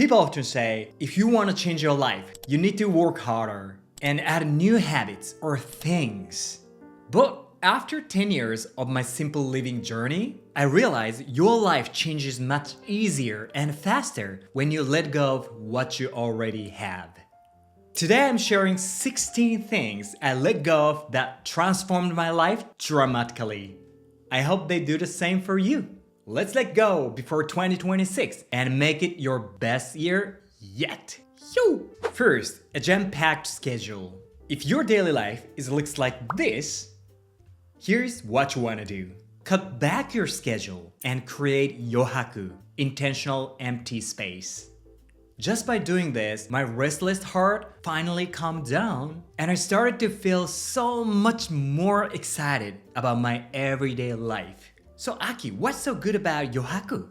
People often say, if you want to change your life, you need to work harder and add new habits or things. But after 10 years of my simple living journey, I realized your life changes much easier and faster when you let go of what you already have. Today I'm sharing 16 things I let go of that transformed my life dramatically. I hope they do the same for you. Let's let go before 2026 and make it your best year yet. Yo! First, a jam-packed schedule. If your daily life looks like this, here's what you want to do. Cut back your schedule and create yohaku, intentional empty space. Just by doing this, my restless heart finally calmed down and I started to feel so much more excited about my everyday life. So Aki, what's so good about yohaku?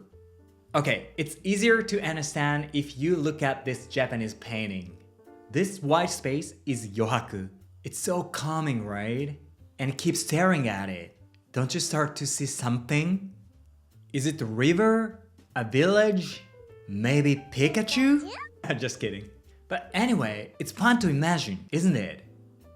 Okay, it's easier to understand if you look at this Japanese painting. This white space is yohaku. It's so calming, right? And keep staring at it. Don't you start to see something? Is it the river? A village? Maybe Pikachu? Just kidding. But anyway, it's fun to imagine, isn't it?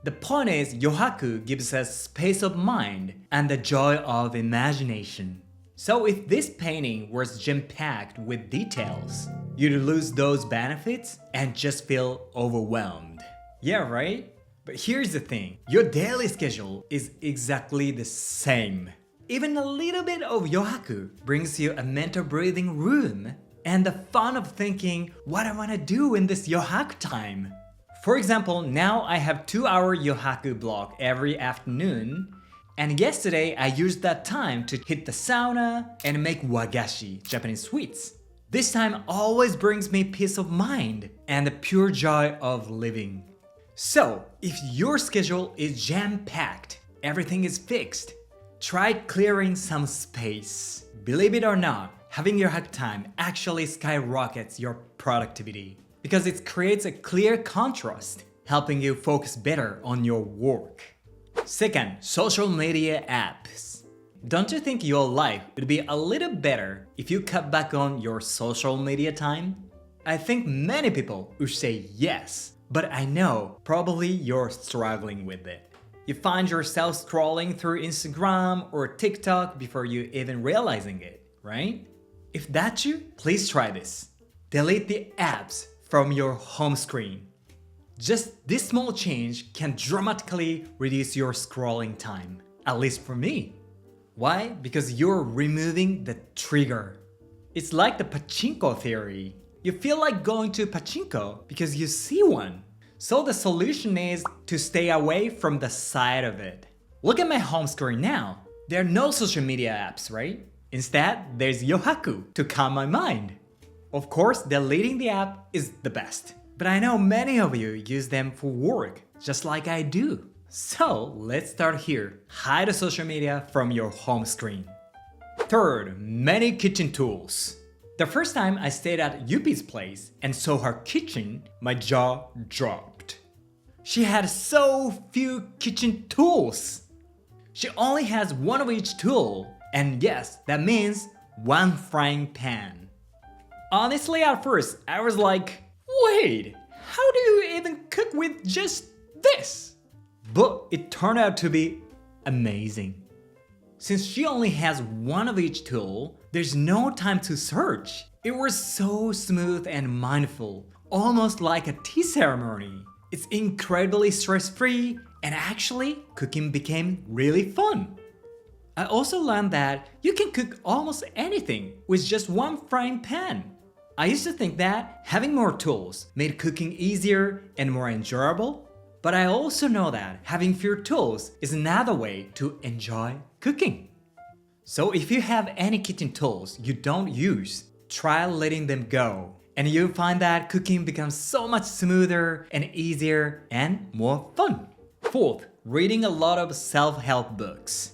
The point is, yohaku gives us space of mind and the joy of imagination. So if this painting was jam-packed with details, you'd lose those benefits and just feel overwhelmed. Yeah, right? But here's the thing, your daily schedule is exactly the same. Even a little bit of yohaku brings you a mental breathing room and the fun of thinking what I want to do in this yohaku time. For example, now I have 2-hour yohaku block every afternoon, and yesterday I used that time to hit the sauna and make wagashi, Japanese sweets. This time always brings me peace of mind and the pure joy of living. So, if your schedule is jam-packed, everything is fixed, try clearing some space. Believe it or not, having yohaku time actually skyrockets your productivity because it creates a clear contrast, helping you focus better on your work. Second, social media apps. Don't you think your life would be a little better if you cut back on your social media time? I think many people would say yes, but I know probably you're struggling with it. You find yourself scrolling through Instagram or TikTok before you even realizing it, right? If that's you, please try this. Delete the apps from your home screen. Just this small change can dramatically reduce your scrolling time, at least for me. Why? Because you're removing the trigger. It's like the pachinko theory. You feel like going to pachinko because you see one. So the solution is to stay away from the side of it. Look at my home screen now. There are no social media apps, right? Instead, there's yohaku to calm my mind. Of course, deleting the app is the best. But I know many of you use them for work, just like I do. So let's start here. Hide the social media from your home screen. Third, many kitchen tools. The first time I stayed at Yuppie's place and saw her kitchen, my jaw dropped. She had so few kitchen tools. She only has one of each tool. And yes, that means one frying pan. Honestly, at first, I was like, wait, how do you even cook with just this? But it turned out to be amazing. Since she only has one of each tool, there's no time to search. It was so smooth and mindful, almost like a tea ceremony. It's incredibly stress-free, and actually, cooking became really fun. I also learned that you can cook almost anything with just one frying pan. I used to think that having more tools made cooking easier and more enjoyable, but I also know that having fewer tools is another way to enjoy cooking. So if you have any kitchen tools you don't use, try letting them go, and you'll find that cooking becomes so much smoother and easier and more fun. Fourth, reading a lot of self-help books.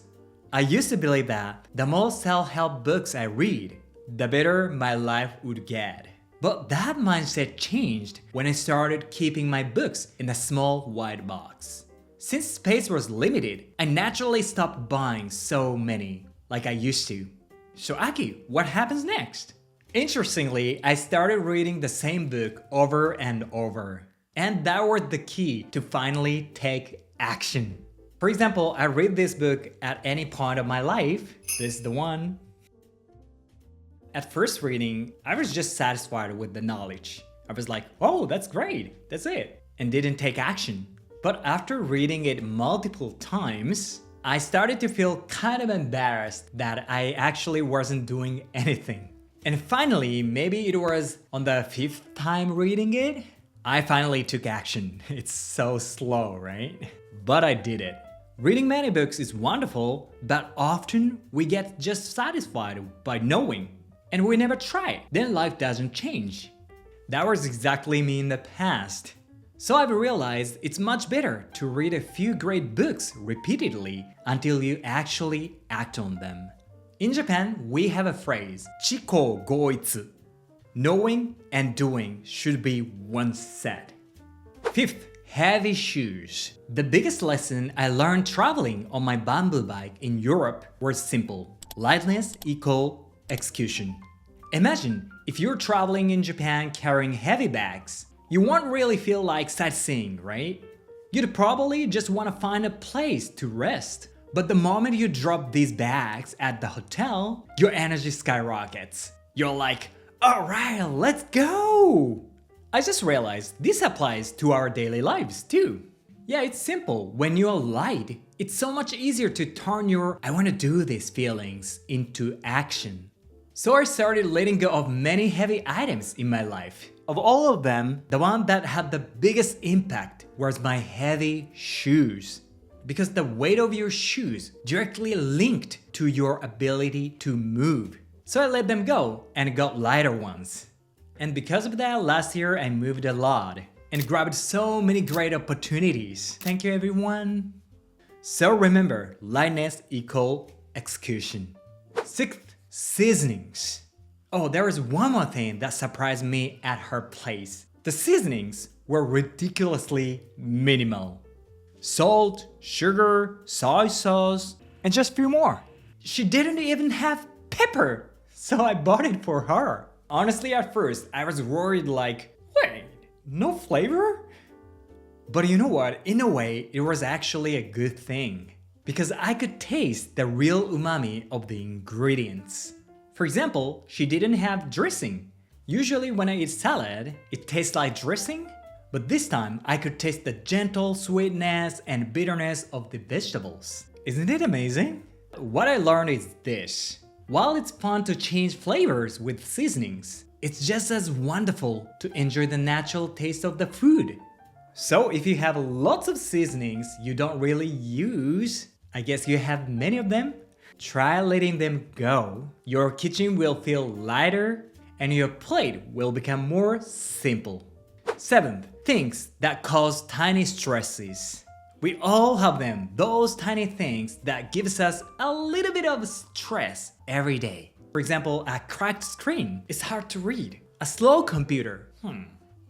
I used to believe that the more self-help books I read, the better my life would get. But that mindset changed when I started keeping my books in a small white box. Since space was limited, I naturally stopped buying so many like I used to. So Aki, what happens next? Interestingly, I started reading the same book over and over. And that was the key to finally take action. For example, I read this book at any point of my life. This is the one. At first reading, I was just satisfied with the knowledge. I was like, oh, that's great, that's it, and didn't take action. But after reading it multiple times, I started to feel kind of embarrassed that I actually wasn't doing anything. And finally, maybe it was on the 5th time reading it, I finally took action. It's so slow, right? But I did it. Reading many books is wonderful, but often we get just satisfied by knowing, and we never try. Then life doesn't change. That was exactly me in the past. So I've realized it's much better to read a few great books repeatedly until you actually act on them. In Japan, we have a phrase, chiko goitsu. Knowing and doing should be one set. 5th, heavy shoes. The biggest lesson I learned traveling on my bamboo bike in Europe was simple. Lightness equal execution. Imagine if you're traveling in Japan carrying heavy bags, you won't really feel like sightseeing, right? You'd probably just want to find a place to rest. But the moment you drop these bags at the hotel, your energy skyrockets. You're like, alright, let's go! I just realized this applies to our daily lives too. Yeah, it's simple. When you're light, it's so much easier to turn your I want to do these feelings into action. So I started letting go of many heavy items in my life. Of all of them, the one that had the biggest impact was my heavy shoes. Because the weight of your shoes directly linked to your ability to move. So I let them go and got lighter ones. And because of that, last year I moved a lot and grabbed so many great opportunities. Thank you everyone. So remember, lightness equal execution. 6th, seasonings. Oh, there was one more thing that surprised me at her place. The seasonings were ridiculously minimal. Salt, sugar, soy sauce, and just a few more. She didn't even have pepper, so I bought it for her. Honestly, at first, I was worried like, wait, no flavor? But you know what? In a way, it was actually a good thing. Because I could taste the real umami of the ingredients. For example, she didn't have dressing. Usually when I eat salad, it tastes like dressing. But this time, I could taste the gentle sweetness and bitterness of the vegetables. Isn't it amazing? What I learned is this. While it's fun to change flavors with seasonings, it's just as wonderful to enjoy the natural taste of the food. So if you have lots of seasonings you don't really use, I guess you have many of them, try letting them go. Your kitchen will feel lighter and your plate will become more simple. 7th, things that cause tiny stresses. We all have them, those tiny things that gives us a little bit of stress every day. For example, a cracked screen is hard to read, a slow computer,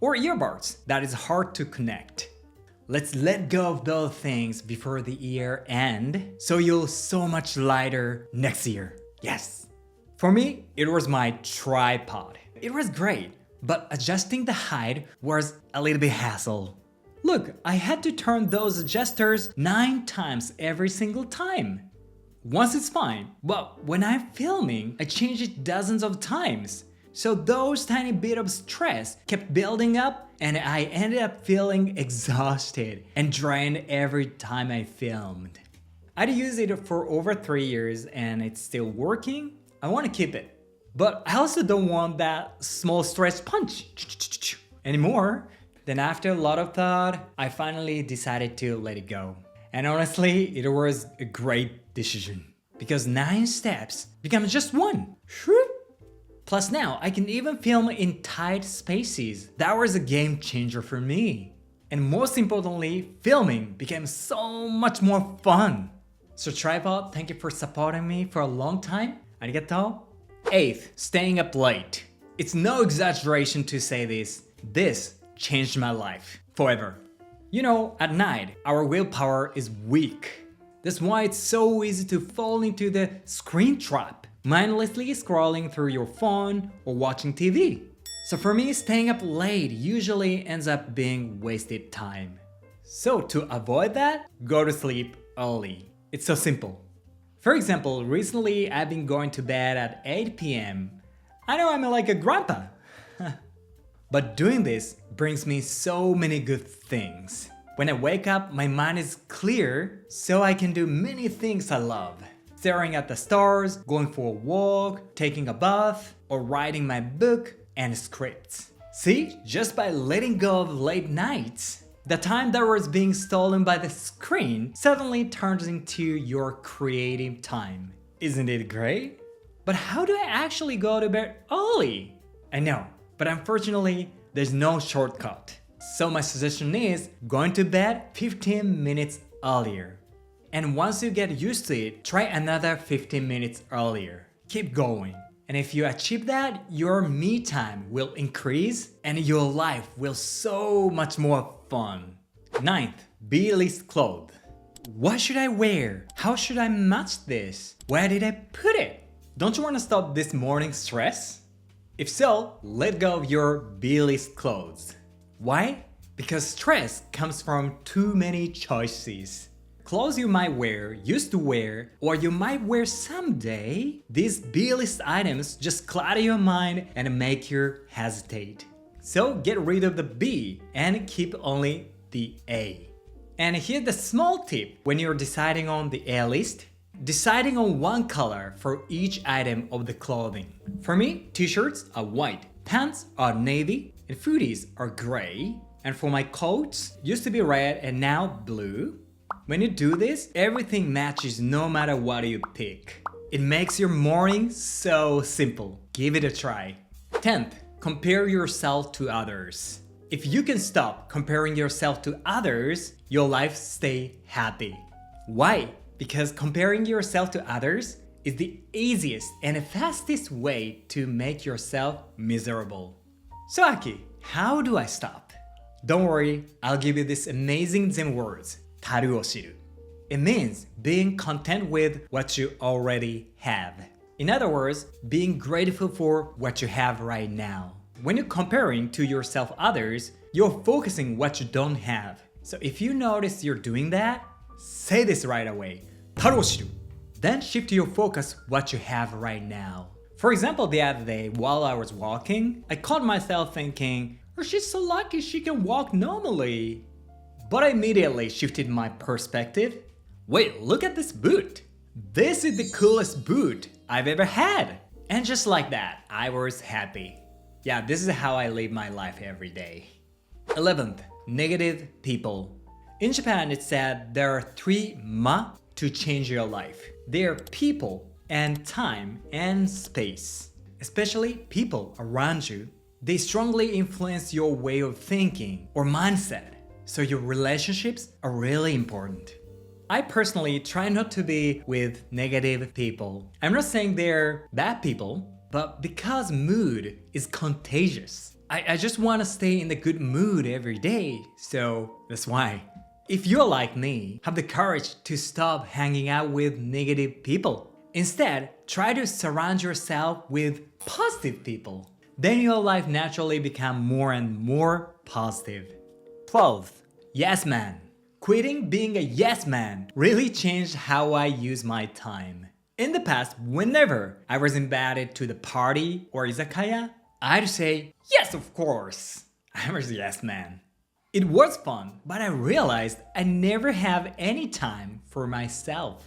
or earbuds that is hard to connect. Let's let go of those things before the year end, so you'll so much lighter next year. Yes! For me, it was my tripod. It was great. But adjusting the height was a little bit hassle. Look, I had to turn those adjusters 9 times every single time. Once it's fine, but when I'm filming, I change it dozens of times. So those tiny bit of stress kept building up and I ended up feeling exhausted and drained every time I filmed. I'd used it for over 3 years and it's still working. I want to keep it. But I also don't want that small stress punch anymore. Then after a lot of thought, I finally decided to let it go. And honestly, it was a great decision. Because 9 steps becomes just 1. Plus now, I can even film in tight spaces. That was a game changer for me. And most importantly, filming became so much more fun. So tripod, thank you for supporting me for a long time. Arigato. 8th, staying up late. It's no exaggeration to say this. This changed my life forever. You know, at night, our willpower is weak. That's why it's so easy to fall into the screen trap. mindlessly scrolling through your phone or watching TV. So for me, staying up late usually ends up being wasted time. So to avoid that, go to sleep early. It's so simple. For example, recently I've been going to bed at 8 p.m. I know I'm like a grandpa. But doing this brings me so many good things. When I wake up, my mind is clear, so I can do many things I love. Staring at the stars, going for a walk, taking a bath, or writing my book and scripts. See, just by letting go of late nights, the time that was being stolen by the screen suddenly turns into your creative time. Isn't it great? But how do I actually go to bed early? I know, but unfortunately, there's no shortcut. So my suggestion is going to bed 15 minutes earlier. And once you get used to it, try another 15 minutes earlier. Keep going. And if you achieve that, your me time will increase and your life will so much more fun. 9th, be least clothed. What should I wear? How should I match this? Where did I put it? Don't you want to stop this morning stress? If so, let go of your be least clothes. Why? Because stress comes from too many choices. Clothes you might wear, used to wear, or you might wear someday, these B-list items just clutter your mind and make you hesitate. So get rid of the B and keep only the A. And here's the small tip when you're deciding on the A list. Deciding on one color for each item of the clothing. For me, t-shirts are white, pants are navy, and hoodies are gray. And for my coats, used to be red and now blue. When you do this, everything matches no matter what you pick. It makes your morning so simple. Give it a try. 10th, compare yourself to others. If you can stop comparing yourself to others, your life stay happy. Why? Because comparing yourself to others is the easiest and fastest way to make yourself miserable. So Aki, how do I stop? Don't worry, I'll give you these amazing Zen words. 足るを知る. It means being content with what you already have. In other words, being grateful for what you have right now. When you're comparing to yourself others, you're focusing what you don't have. So if you notice you're doing that, say this right away. 足るを知る. Then shift your focus what you have right now. For example, the other day while I was walking, I caught myself thinking, oh, she's so lucky she can walk normally. But I immediately shifted my perspective. Wait, look at this boot. This is the coolest boot I've ever had. And just like that, I was happy. Yeah, this is how I live my life every day. 11th, negative people. In Japan, it's said there are 3 ma to change your life. They are people and time and space. Especially people around you. They strongly influence your way of thinking or mindset. So your relationships are really important. I personally try not to be with negative people. I'm not saying they're bad people, but because mood is contagious. I just want to stay in the good mood every day, so that's why. If you're like me, have the courage to stop hanging out with negative people. Instead, try to surround yourself with positive people. Then your life naturally becomes more and more positive. 12th, yes man. Quitting being a yes man really changed how I use my time. In the past, whenever I was invited to the party or izakaya, I'd say, yes, of course. I was a yes man. It was fun, but I realized I never have any time for myself.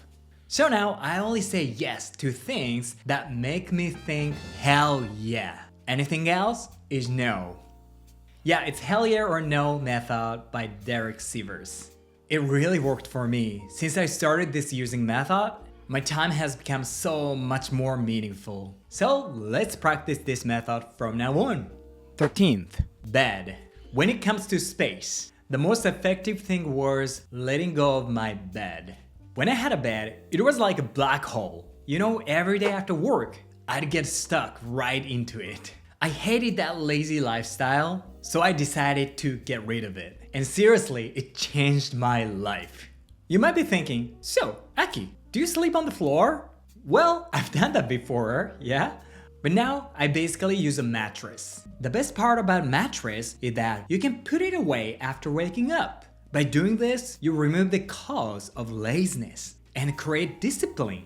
So now I only say yes to things that make me think hell yeah. Anything else is no. Yeah, it's hell yeah or no method by Derek Sivers. It really worked for me. Since I started this using method, my time has become so much more meaningful. So let's practice this method from now on. 13th, bed. When it comes to space, the most effective thing was letting go of my bed. When I had a bed, it was like a black hole. You know, every day after work, I'd get stuck right into it. I hated that lazy lifestyle, so I decided to get rid of it. And seriously, it changed my life. You might be thinking, so, Aki, do you sleep on the floor? Well, I've done that before, yeah? But now I basically use a mattress. The best part about mattress is that you can put it away after waking up. By doing this, you remove the cause of laziness and create discipline.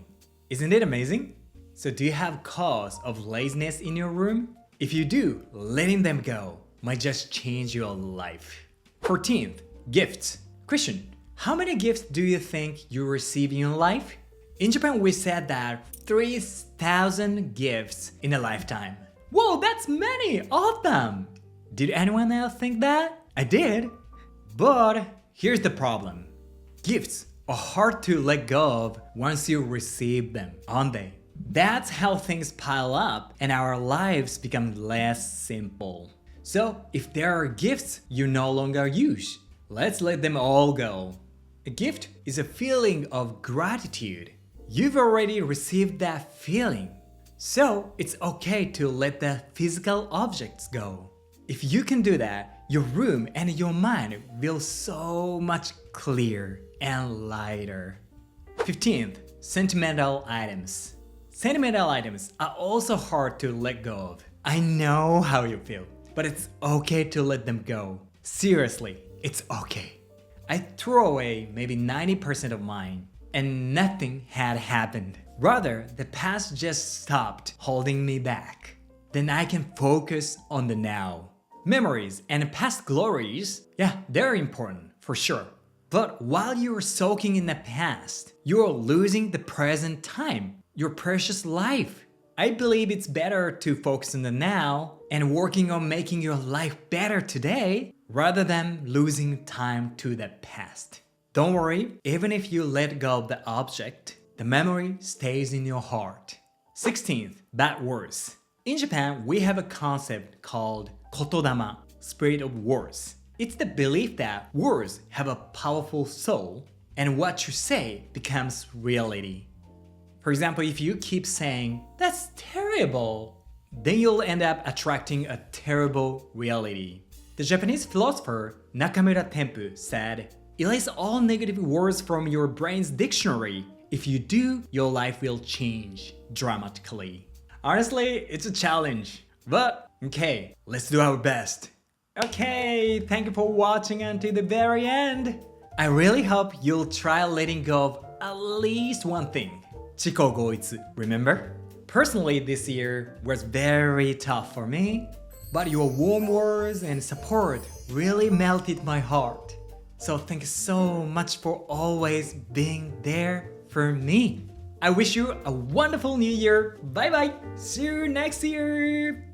Isn't it amazing? So do you have cause of laziness in your room? If you do, letting them go might just change your life. 14th, gifts. Question, how many gifts do you think you receive in your life? In Japan, we said that 3,000 gifts in a lifetime. Whoa, that's many of them! Did anyone else think that? I did. But here's the problem. Gifts are hard to let go of once you receive them, aren't they? That's how things pile up and our lives become less simple. So if there are gifts you no longer use, let's let them all go. A gift is a feeling of gratitude. You've already received that feeling. So it's okay to let the physical objects go. If you can do that, your room and your mind will so much clearer and lighter. 15th, sentimental items. Sentimental items are also hard to let go of. I know how you feel, but it's okay to let them go. Seriously, it's okay. I threw away maybe 90% of mine, and nothing had happened. Rather, the past just stopped holding me back. Then I can focus on the now. Memories and past glories, yeah, they're important, for sure. But while you're soaking in the past, you're losing the present time, your precious life. I believe it's better to focus on the now and working on making your life better today rather than losing time to the past. Don't worry, even if you let go of the object, the memory stays in your heart. 16th, bad words. In Japan, we have a concept called kotodama, spirit of words. It's the belief that words have a powerful soul and what you say becomes reality. For example, if you keep saying, "That's terrible," then you'll end up attracting a terrible reality. The Japanese philosopher Nakamura Tempu said, "Erase all negative words from your brain's dictionary. If you do, your life will change dramatically." Honestly, it's a challenge. But, okay, let's do our best. Okay, thank you for watching until the very end. I really hope you'll try letting go of at least one thing. 自己合一, remember? Personally, this year was very tough for me, but your warm words and support really melted my heart. So thank you so much for always being there for me. I wish you a wonderful new year. Bye bye. See you next year.